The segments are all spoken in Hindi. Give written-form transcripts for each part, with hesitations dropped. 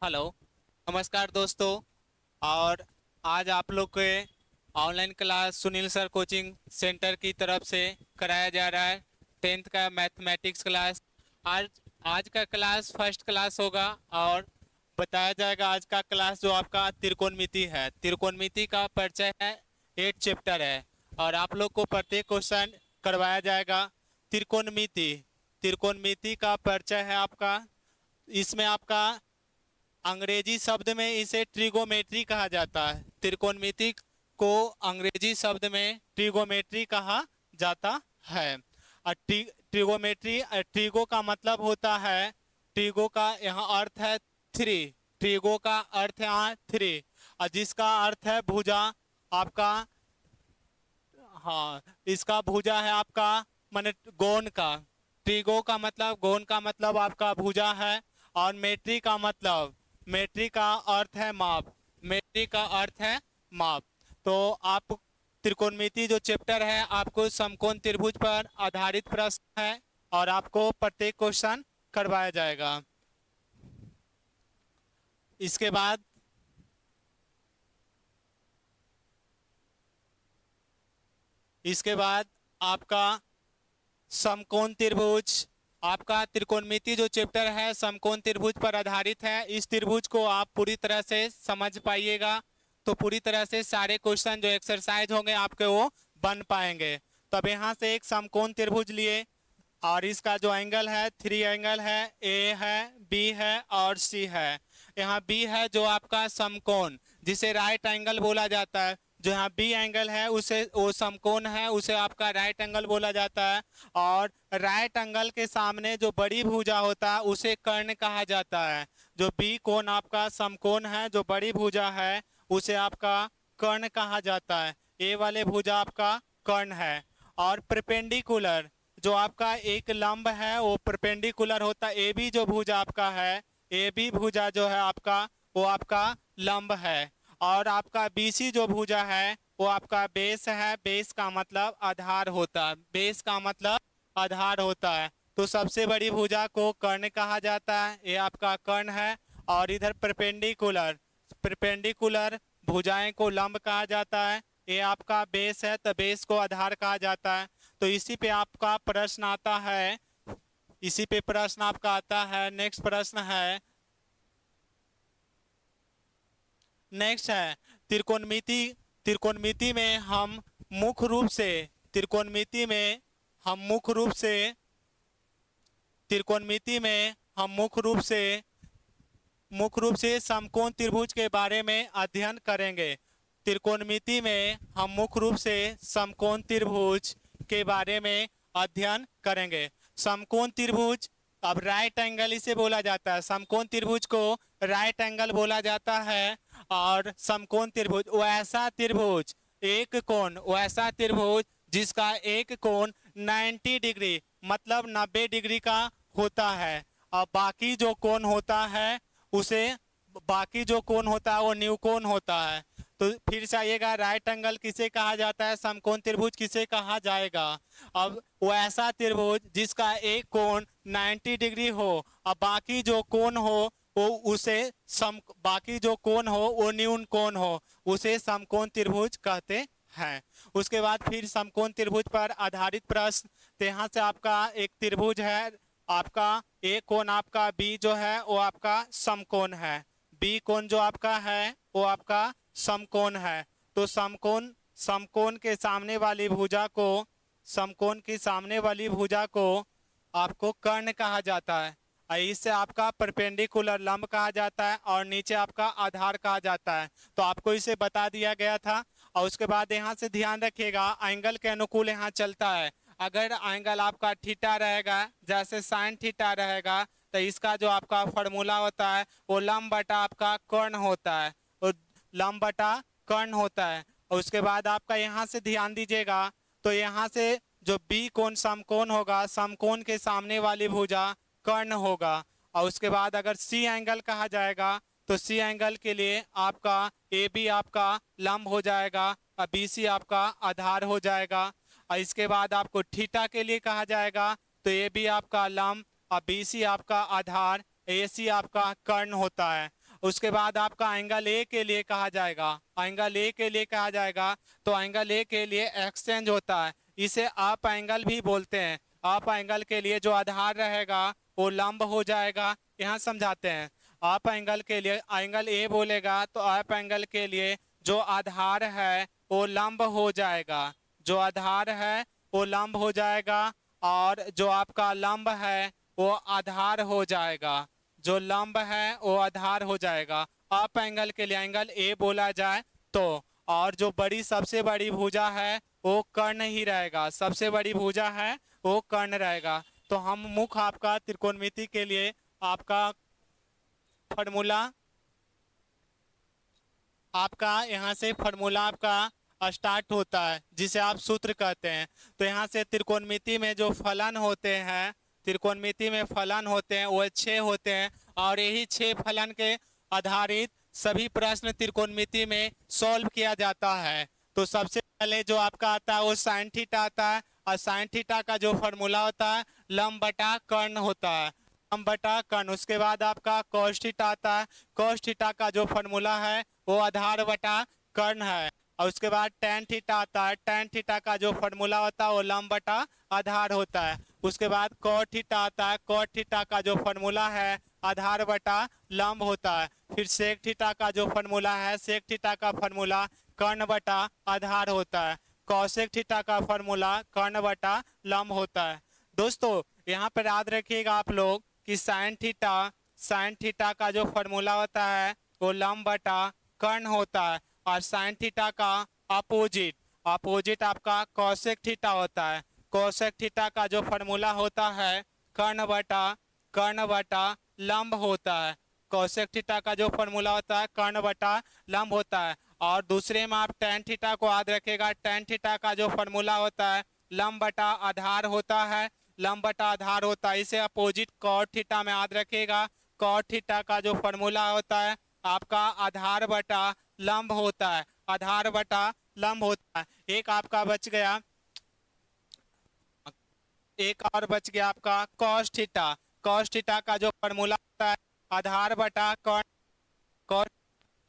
हेलो। नमस्कार दोस्तों। और आज आप लोग के online class Sunil sir coaching centre की तरफ से कराया जा रहा है 10th का मैथमेटिक्स क्लास। आज आज का क्लास फर्स्ट क्लास होगा और बताया जाएगा आज का क्लास जो आपका त्रिकोणमिति है। त्रिकोणमिति का परिचय है, 8 चैप्टर है और आप लोग को प्रत्येक क्वेश्चन करवाया जाएगा। त्रिकोणमिति त्रिकोणमिति का परिचय है आपका। इसमें आपका अंग्रेजी शब्द में इसे ट्रिगोमेट्री कहा जाता है। त्रिकोणमिति को अंग्रेजी शब्द में ट्रिगोमेट्री कहा जाता है। और ट्रिगोमेट्री, ट्रिगो का मतलब होता है, ट्रिगो का यहाँ अर्थ है थ्री। ट्रिगो का अर्थ है यहाँ थ्री और जिसका अर्थ है भुजा आपका। हाँ, इसका भुजा है आपका माने गोन का। ट्रिगो का मतलब, गोन का मतलब आपका भुजा है। और मेट्री का मतलब, मेट्री का अर्थ है माप। मेट्री का अर्थ है माप। तो आप त्रिकोणमिति जो चैप्टर है आपको समकोण त्रिभुज पर आधारित प्रश्न है और आपको प्रत्येक क्वेश्चन करवाया जाएगा। इसके बाद इसके बाद आपका समकोण त्रिभुज, आपका त्रिकोणमिति जो चैप्टर है समकोण त्रिभुज पर आधारित है। इस त्रिभुज को आप पूरी तरह से समझ पाइएगा तो पूरी तरह से सारे क्वेश्चन जो एक्सरसाइज होंगे आपके वो बन पाएंगे। तब यहाँ से एक समकोण त्रिभुज लिए और इसका जो एंगल है, थ्री एंगल है, ए है, बी है और सी है। यहाँ बी है जो आपका समकोण जिसे राइट एंगल बोला जाता है। जो यहाँ बी एंगल है उसे, वो समकोण है, उसे आपका राइट एंगल बोला जाता है। और राइट एंगल के सामने जो बड़ी भुजा होता है उसे कर्ण कहा जाता है। जो बी कोण आपका समकोण है, जो बड़ी भुजा है उसे आपका कर्ण कहा जाता है। ए वाले भुजा आपका कर्ण है। और परपेंडिकुलर जो आपका एक लंब है वो परपेंडिकुलर होता है। ए बी जो भुजा आपका है, ए बी भुजा जो है आपका वो आपका लंब है। और आपका बीसी जो भुजा है वो आपका बेस है। बेस का मतलब आधार होता है। बेस का मतलब आधार होता है। तो सबसे बड़ी भुजा को कर्ण कहा जाता है, ये आपका कर्ण है। और इधर परपेंडिकुलर, परपेंडिकुलर भुजाएं को लंब कहा जाता है, ये आपका बेस है तो बेस को आधार कहा जाता है। तो इसी पे आपका प्रश्न आता है, इसी पे प्रश्न आपका आता है। नेक्स्ट प्रश्न है, नेक्स्ट है त्रिकोणमिति। त्रिकोणमिति में हम मुख्य रूप से, त्रिकोणमिति में हम मुख्य रूप से, त्रिकोणमिति में हम मुख्य रूप से समकोण त्रिभुज के बारे में अध्ययन करेंगे। त्रिकोणमिति में हम मुख्य रूप से समकोण त्रिभुज के बारे में अध्ययन करेंगे। समकोण त्रिभुज, अब राइट एंगल इसे बोला जाता है। समकोण त्रिभुज को राइट एंगल बोला जाता है। और समकोण त्रिभुज वो ऐसा त्रिभुज, एक कोण, वो ऐसा त्रिभुज जिसका एक कोण 90 डिग्री मतलब 90 डिग्री का होता है। और बाकी जो कोण होता है उसे, बाकी जो कोण होता है वो न्यूकोण होता है। तो फिर से आइएगा, राइट एंगल किसे कहा जाता है, समकोण त्रिभुज किसे कहा जाएगा। अब वो ऐसा त्रिभुज जिसका एक कोण 90 डिग्री हो और बाकी जो कोण हो वो उसे सम, बाकी जो कोण हो वो न्यून कोण हो, उसे समकोण त्रिभुज कहते हैं। उसके बाद फिर समकोण त्रिभुज पर आधारित प्रश्न। तो यहाँ से आपका एक त्रिभुज है, आपका एक कोण आपका बी जो है वो आपका समकोण है। बी कोण जो आपका है वो आपका समकोण है। तो समकोण, समकोण के सामने वाली भुजा को, समकोण की सामने वाली भुजा को आपको कर्ण कहा जाता है। और इससे आपका परपेंडिकुलर लंब कहा जाता है और नीचे आपका आधार कहा जाता है। तो आपको इसे बता दिया गया था। और उसके बाद यहाँ से ध्यान रखिएगा, एंगल के अनुकूल यहाँ चलता है। अगर एंगल आपका थीटा रहेगा, जैसे साइन थीटा रहेगा, तो इसका जो आपका फॉर्मूला होता है वो लंब बटा आपका कर्ण होता है, और लंब बटा कर्ण होता है। और उसके बाद आपका यहाँ से ध्यान दीजिएगा, तो यहाँ से जो बी कोण समकोण होगा, समकोण के सामने वाली भुजा कर्ण होगा। और उसके बाद अगर सी एंगल कहा जाएगा तो सी एंगल के लिए आपका ए बी आपका लंब हो जाएगा और बी सी आपका आधार हो जाएगा। और इसके बाद आपको थीटा के लिए कहा जाएगा तो ए बी आपका लंब और बी सी आपका आधार, ए सी आपका कर्ण होता है। उसके बाद आपका एंगल ए के लिए कहा जाएगा, एंगल ए के लिए कहा जाएगा। तो एंगल ए के लिए एक्सचेंज होता है, इसे अप एंगल भी बोलते हैं। अप एंगल के लिए जो आधार रहेगा वो लंब हो जाएगा। यहाँ समझाते हैं, अप एंगल के लिए एंगल ए बोलेगा तो अप एंगल के लिए जो आधार है वो लंब हो जाएगा, जो आधार है वो लंब हो जाएगा, और जो आपका लंब है वो आधार हो जाएगा, जो लंब है वो आधार हो जाएगा। अप एंगल के लिए एंगल ए बोला जाए तो, और जो बड़ी सबसे बड़ी भुजा है वो कर्ण ही रहेगा, सबसे बड़ी भुजा है वो कर्ण रहेगा। तो हम मुख आपका त्रिकोणमिति के लिए आपका फॉर्मूला, आपका यहाँ से फॉर्मूला आपका स्टार्ट होता है जिसे आप सूत्र कहते हैं। तो यहाँ से त्रिकोणमिति में जो फलन होते हैं, त्रिकोणमिति में फलन होते हैं वो 6 होते हैं, और यही 6 फलन के आधारित सभी प्रश्न त्रिकोणमिति में सॉल्व किया जाता है। तो सबसे पहले जो आपका आता है वो साइन थीटा आता है, और साइन थीटा का जो फॉर्मूला होता है लंब बटा कर्ण होता है, लंब बटा कर्ण। उसके बाद आपका cos थीटा आता है, cos थीटा का जो फॉर्मूला है वो आधार बटा कर्ण है। और उसके बाद tan थीटा आता है, tan थीटा का जो फॉर्मूला होता है वो लंब बटा आधार होता है। उसके बाद cot थीटा आता है, cot थीटा का जो फॉर्मूला है आधार बटा लंब होता है। फिर sec थीटा का जो फॉर्मूला है, sec थीटा का फॉर्मूला कर्ण बटा आधार होता है। cosec थीटा का फॉर्मूला कर्ण बटा लंब होता है। दोस्तों यहाँ पर याद रखिएगा आप लोग कि साइन थीटा का जो फॉर्मूला होता है वो लंब बटा कर्ण होता है, और साइन थीटा का अपोजिट आपका कॉसेक थीटा होता है। कॉसेक थीटा का जो फॉर्मूला होता है कर्ण बटा लंब होता है। कॉसेक थीटा का जो फॉर्मूला होता है कर्ण बटा लंब होता है। और दूसरे में आप tan थीटा को याद रखेगा, tan थीटा का जो फॉर्मूला होता है लंब बटा आधार होता है, लंब बटा आधार होता है। इसे अपोजिट cot थीटा में याद रखेगा, cot थीटा का जो फॉर्मूला होता है आपका आधार बटा लंब होता है, आधार बटा लंब होता है। एक आपका बच गया, एक और बच गया आपका cos थीटा। cos थीटा का जो फॉर्मूला होता है आधार बटा कर्ण, cos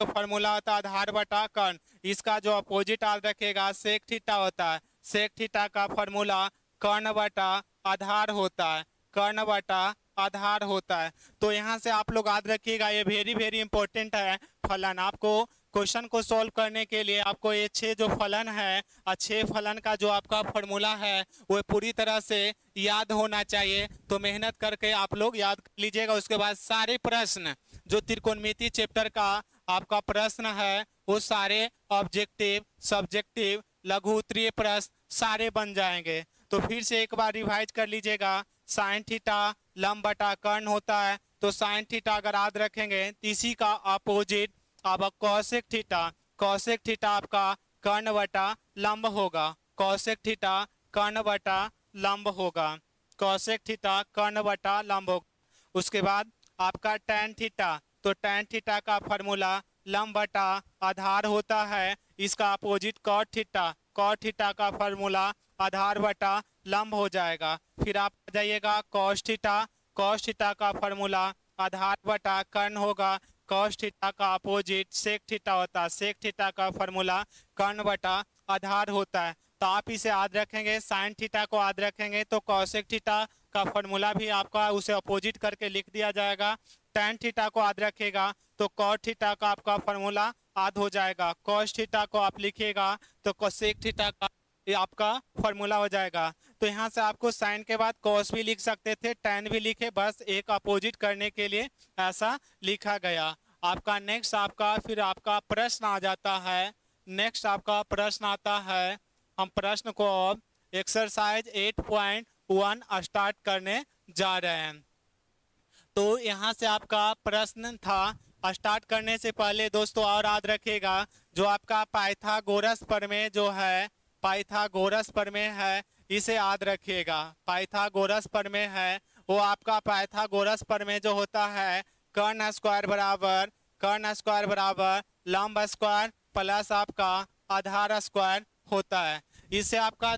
जो फॉर्मूला होता है आधार बटा कर्ण। इसका जो अपोजिट याद रखेगा सेक थीटा होता है, सेक थीटा का फॉर्मूला कर्ण बटा आधार होता है, कर्ण बटा आधार होता है। तो यहाँ से आप लोग याद रखिएगा, ये वेरी इंपॉर्टेंट है फलन। आपको क्वेश्चन को सॉल्व करने के लिए आपको ये 6 जो फलन है, 6 फलन का जो आपका फॉर्मूला है वो पूरी तरह से याद होना चाहिए। तो मेहनत करके आप लोग याद कर लीजिएगा। उसके बाद सारे प्रश्न जो त्रिकोणमिति चैप्टर का आपका प्रश्न है वो सारे ऑब्जेक्टिव, सब्जेक्टिव, लघु उत्तरीय प्रश्न सारे बन जाएंगे। तो फिर से एक बार रिवाइज कर लीजिएगा। साइन थीटा लंब बटा कर्ण होता है, तो साइन थीटा अगर याद रखेंगे इसी का अपोजिट अब कॉसेक थीटा आपका कर्ण बटा लंब होगा, कॉसेक थीटा कर्ण बटा लंब होगा, कॉसेक थीटा कर्ण बटा लंब होगा। उसके बाद आपका tan थीटा, तो tan थीटा का फॉर्मूला लंब बटा आधार होता है, इसका अपोजिट cot थीटा का फॉर्मूला आधार बटा लंब हो जाएगा। फिर आप आ जाइएगा cos थीटा का फॉर्मूला आधार बटा कर्ण होगा, cos थीटा का अपोजिट sec थीटा होता है, sec थीटा का फॉर्मूला कर्ण बटा आधार होता है। तो आप इसे याद रखेंगे, साइन थीटा को याद रखेंगे तो cosec थीटा का फॉर्मूला भी आपका उसे अपोजिट करके लिख दिया जाएगा। tan थीटा को याद रखेगा तो cot थीटा का आपका फॉर्मूला याद हो जाएगा, cos थीटा को आप लिखिएगा तो cosec थीटा का ये आपका फॉर्मूला हो जाएगा। तो यहाँ से आपको साइन के बाद cos भी लिख सकते थे, tan भी लिखे, बस एक अपोजिट करने के लिए ऐसा लिखा गया। आपका नेक्स्ट फिर आपका प्रश्न आ जाता है, नेक्स्ट आपका प्रश्न आता है। हम प्रश्न को अब एक्सरसाइज 8.1 स्टार्ट करने जा रहे हैं। तो यहाँ से आपका प्रश्न था, स्टार्ट करने से पहले दोस्तों और याद रखिएगा जो आपका पाइथागोरस प्रमेय जो है, पाइथागोरस प्रमेय है, इसे याद रखिएगा। पाइथागोरस प्रमेय है वो आपका पाइथागोरस प्रमेय जो होता है कर्ण स्क्वायर बराबर लंब स्क्वायर प्लस आपका आधार स्क्वायर होता है। इससे आपका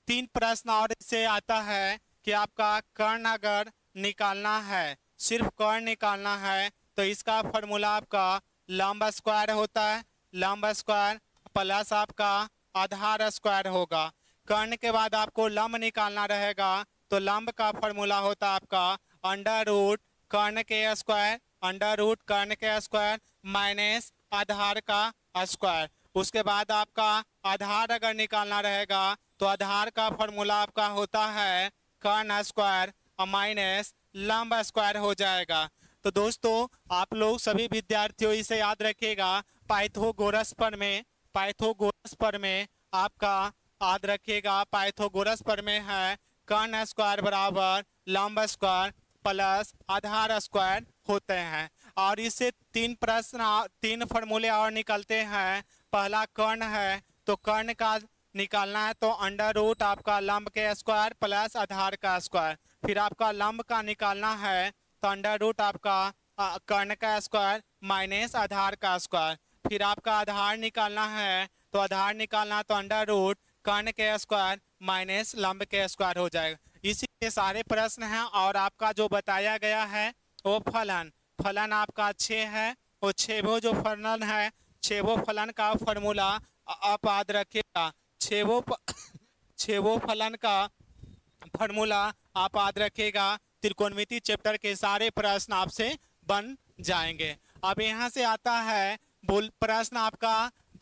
3 प्रश्न और इससे आता है कि आपका कर्ण अगर निकालना है, सिर्फ कर्ण निकालना है तो इसका फॉर्मूला आपका लंब स्क्वायर होता है, लंब स्क्वायर प्लस आपका आधार स्क्वायर होगा। कर्ण के बाद आपको लंब निकालना रहेगा, तो लंब का फॉर्मूला होता है आपका अंडर रूट कर्ण के स्क्वायर, अंडर रूट कर्ण के स्क्वायर माइनस आधार का स्क्वायर। उसके बाद आपका आधार अगर निकालना रहेगा तो आधार का फॉर्मूला आपका होता है कर्ण स्क्वायर माइनस लंब स्क्वायर हो जाएगा। तो दोस्तों आप लोग सभी विद्यार्थियों इसे याद रखिएगा, पाइथागोरस पर में, पाइथागोरस पर में आपका याद रखिएगा, पाइथागोरस पर में है कर्ण स्क्वायर बराबर लंब स्क्वायर प्लस आधार स्क्वायर होते हैं। और इससे तीन फॉर्मूले और निकलते हैं। पहला कर्ण है तो कर्ण का निकालना है तो अंडर रूट आपका लंब के स्क्वायर प्लस आधार का स्क्वायर। फिर आपका लंब का निकालना है तो अंडर रूट आपका कर्ण का स्क्वायर माइनस आधार का स्क्वायर। फिर आपका आधार निकालना है तो आधार निकालना तो अंडर रूट कर्ण के स्क्वायर माइनस लंब के स्क्वायर हो जाएगा। इसी के सारे प्रश्न हैं और आपका जो बताया गया है वो फलन, फलन आपका 6 है। वो 6 जो फलन है, 6 फलन का फॉर्मूला आप याद रखिएगा। 6 फलन का फॉर्मूला आप याद रखिएगा। त्रिकोणमिति चैप्टर के सारे प्रश्न आपसे बन जाएंगे। अब यहाँ से आता है प्रश्न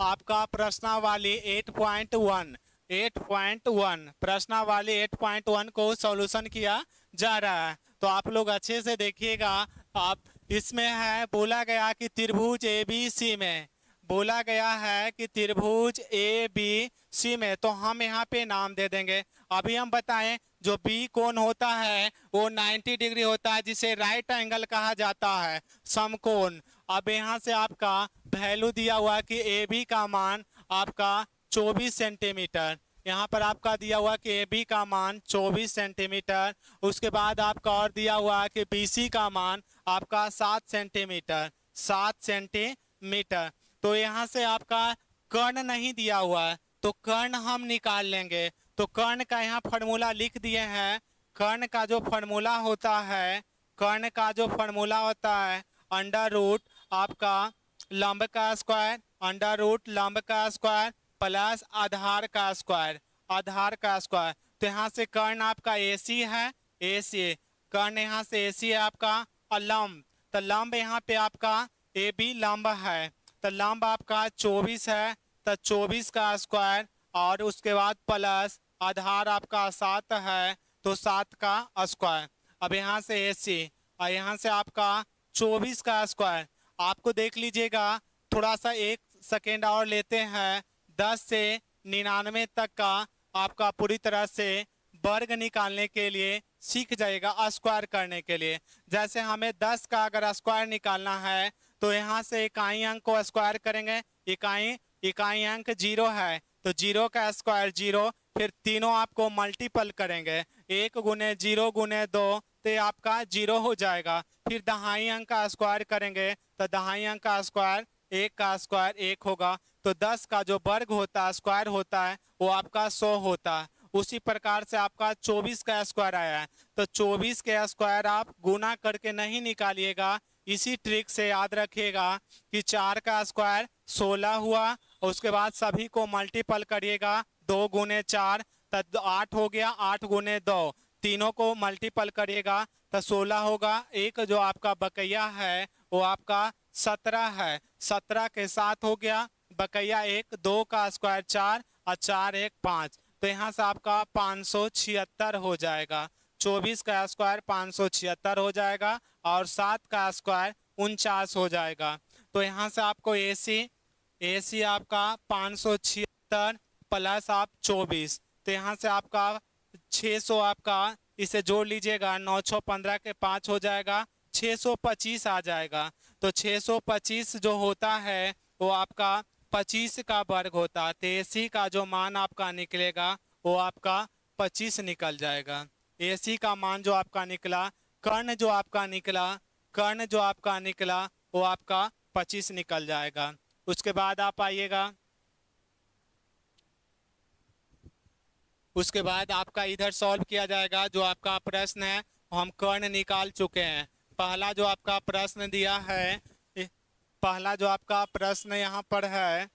आपका प्रश्नावली 8.1, 8.1 प्रश्नावली 8.1 को सॉल्यूशन किया जा रहा है। तो आप लोग अच्छे से देखिएगा। आप इसमें है बोला गया कि त्रिभुज ABC में, बोला गया है कि त्रिभुज ABC में, तो हम यहाँ पे नाम दे देंगे। अभी हम बताएं जो बी कोण होता है वो 90 डिग्री होता है, जिसे राइट एंगल कहा जाता है, समकोण। अब यहाँ से आपका वैल्यू दिया हुआ है कि AB का मान आपका 24 सेंटीमीटर, यहाँ पर आपका दिया हुआ कि AB का मान 24 सेंटीमीटर। उसके बाद आपका और दिया हुआ है कि BC का मान आपका 7 सेंटीमीटर, 7 सेंटीमीटर। तो यहाँ से आपका कर्ण नहीं दिया हुआ है तो कर्ण हम निकाल लेंगे। तो कर्ण का यहाँ फॉर्मूला लिख दिए हैं। कर्ण का जो फॉर्मूला होता है, कर्ण का जो फॉर्मूला होता है अंडर रूट आपका लंब का स्क्वायर, अंडर रूट लंब का स्क्वायर प्लस आधार का स्क्वायर, आधार का स्क्वायर। तो यहाँ से कर्ण आपका AC है, AC कर्ण यहाँ से AC है आपका, और लंब तो लंब यहाँ पे आपका AB लंब है, तो लंब आपका 24 है, तो 24 का स्क्वायर और उसके बाद प्लस आधार आपका 7 है तो 7 का स्क्वायर। अब यहाँ से AC और यहाँ से आपका 24 का स्क्वायर। आपको देख लीजिएगा, थोड़ा सा 1 सेकेंड और लेते हैं। 10 से 99 तक का आपका पूरी तरह से वर्ग निकालने के लिए सीख जाएगा, स्क्वायर करने के लिए। जैसे हमें 10 का अगर स्क्वायर निकालना है तो यहाँ से इकाई अंक को स्क्वायर करेंगे। इकाई अंक 0 है तो 0 का स्क्वायर 0, फिर तीनों आपको मल्टीपल करेंगे, 1 गुने 0 गुने 2 तो आपका 0 हो जाएगा। फिर दहाई अंक का स्क्वायर करेंगे तो दहाई अंक का स्क्वायर 1 का स्क्वायर 1 होगा। तो 10 का जो वर्ग होता है, स्क्वायर होता है, वो आपका 100 होता है। उसी प्रकार से आपका 24 का स्क्वायर आया है तो 24 के स्क्वायर आप गुना करके नहीं निकालिएगा। इसी ट्रिक से याद रखिएगा कि 4 का स्क्वायर 16 हुआ, और उसके बाद सभी को मल्टीपल करिएगा, 2 गुने 4 तो 8 हो गया, 8 गुने 2 तीनों को मल्टीपल करिएगा तो 16 होगा। एक जो आपका बकैया है वो आपका 17 है, 17 के साथ हो गया बकैया 1, 2 का स्क्वायर 4 और 4 1 5, तो यहाँ से आपका 576 हो जाएगा। 24 का स्क्वायर 576 हो जाएगा और 7 का स्क्वायर 49 हो जाएगा। तो यहाँ से आपको AC आपका 576 प्लस आप 24, तो यहाँ से आपका 600 आपका इसे जोड़ लीजिएगा, 9 6 15 के 5 हो जाएगा, 625 आ जाएगा। तो 625 जो होता है वो आपका 25 का वर्ग होता है। तो AC का जो मान आपका निकलेगा वो आपका 25 निकल जाएगा। AC का मान जो आपका निकला, कर्ण जो आपका निकला, कर्ण जो आपका निकला वो आपका 25 निकल जाएगा। उसके बाद आप आइएगा, उसके बाद आपका इधर सॉल्व किया जाएगा। जो आपका प्रश्न है हम कर्ण निकाल चुके हैं, पहला जो आपका प्रश्न दिया है, पहला जो आपका प्रश्न यहाँ पर है,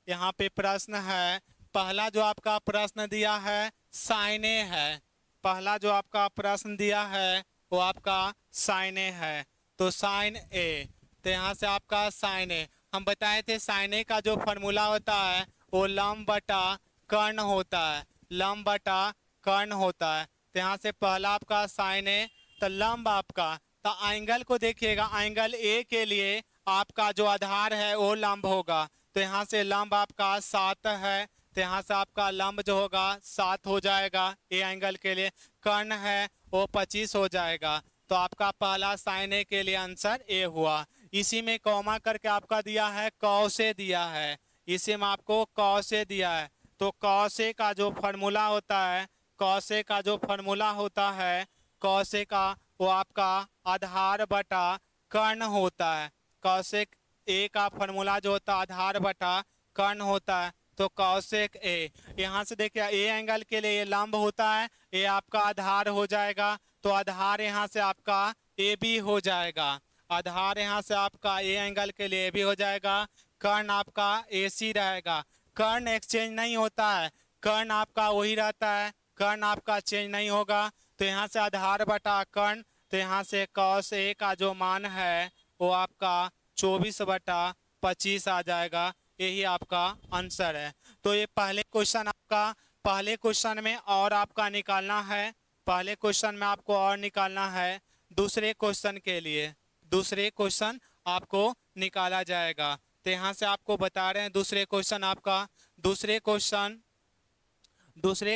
यहाँ पे प्रश्न है, पहला जो आपका प्रश्न दिया है साइन ए है। पहला जो आपका प्रश्न दिया है वो आपका साइन ए है। तो साइन ए, तो यहाँ से आपका साइन ए, हम बताए थे साइन ए का जो फॉर्मूला होता है वो लंब बटा कर्ण होता है, लंब बटा कर्ण होता है। तो यहाँ से पहला आपका साइन ए, तो लंब आपका, तो एंगल को देखिएगा, एंगल ए के लिए आपका जो आधार है वो लंब होगा। तो यहाँ से लंब आपका 7 है, तो यहाँ से आपका लंब जो होगा 7 हो जाएगा ए एंगल के लिए। कर्ण है वो 25 हो जाएगा। तो आपका पहला साइन ए के लिए आंसर ए हुआ। इसी में कॉमा करके आपका दिया है कॉस ए दिया है, इसी में आपको कॉस ए दिया है। तो कॉस ए का जो फॉर्मूला होता है, कॉस ए का जो फॉर्मूला होता है, कॉस ए का वो आपका आधार बटा कर्ण होता है। कॉसेक ए का फॉर्मूला जो होता है आधार बटा कर्ण होता है। तो कॉसेक ए, यहाँ से देखिए ए एंगल के लिए ये लंब होता है, ए आपका आधार हो जाएगा। तो आधार यहाँ से आपका ए बी हो जाएगा, आधार यहाँ से आपका ए एंगल के लिए ए बी हो जाएगा। कर्ण आपका ए सी रहेगा, कर्ण एक्सचेंज नहीं होता है, कर्ण आपका वही रहता है, कर्ण आपका चेंज नहीं होगा। तो यहाँ से आधार बटा कर्ण, तो यहाँ से कॉस ए का जो मान है वो आपका 24/25 आ जाएगा। यही आपका आंसर है। तो ये पहले क्वेश्चन आपका, पहले क्वेश्चन में और आपका निकालना है, पहले क्वेश्चन में आपको और निकालना है। दूसरे क्वेश्चन के लिए दूसरे क्वेश्चन आपको निकाला जाएगा। तो यहाँ से आपको बता रहे हैं दूसरे क्वेश्चन आपका, दूसरे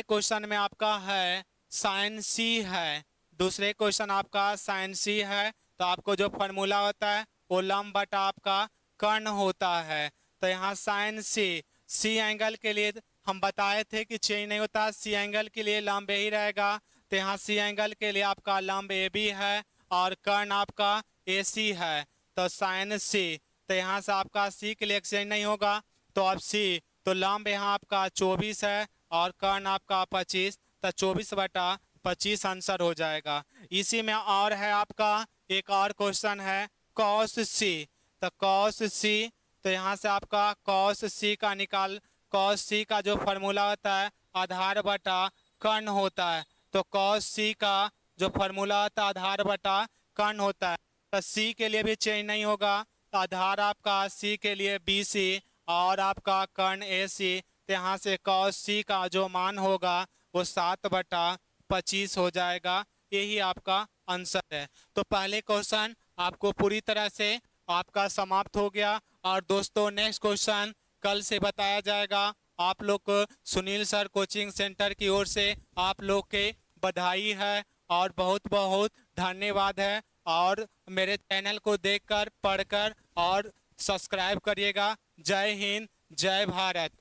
क्वेश्चन में आपका है साइन सी है, दूसरे क्वेश्चन आपका साइन सी है। तो आपको जो फॉर्मूला होता है वो लंब बटा आपका कर्ण होता है। तो यहाँ साइन सी, सी एंगल के लिए हम बताए थे कि चेंज नहीं होता, सी एंगल के लिए लंब यही रहेगा। तो यहाँ सी एंगल के लिए आपका लंब ए बी है और कर्ण आपका ए सी है। तो साइन सी, तो यहाँ से आपका सी के लिए एक्सचेंज नहीं होगा, तो अब सी, तो लंब यहाँ आपका 24 है और कर्ण आपका 25, तो 24/25 आंसर हो जाएगा। इसी में और है आपका एक और क्वेश्चन है कॉस सी, तो कॉस सी, तो यहाँ से आपका कॉस सी का कॉस सी का जो फॉर्मूला होता है आधार बटा कर्ण होता है। तो कॉस सी का जो फॉर्मूला होता है आधार बटा कर्ण होता है। तो सी के लिए भी चेंज नहीं होगा, तो आधार आपका सी के लिए बी सी और आपका कर्ण ए सी। तो यहाँ से कॉस सी का जो मान होगा वो 7/25 हो जाएगा। यही आपका आंसर है। तो पहले क्वेश्चन आपको पूरी तरह से आपका समाप्त हो गया। और दोस्तों नेक्स्ट क्वेश्चन कल से बताया जाएगा। आप लोग को सुनील सर कोचिंग सेंटर की ओर से आप लोग के बधाई है और बहुत बहुत धन्यवाद है। और मेरे चैनल को देखकर, पढ़कर और सब्सक्राइब करिएगा। जय हिंद, जय भारत।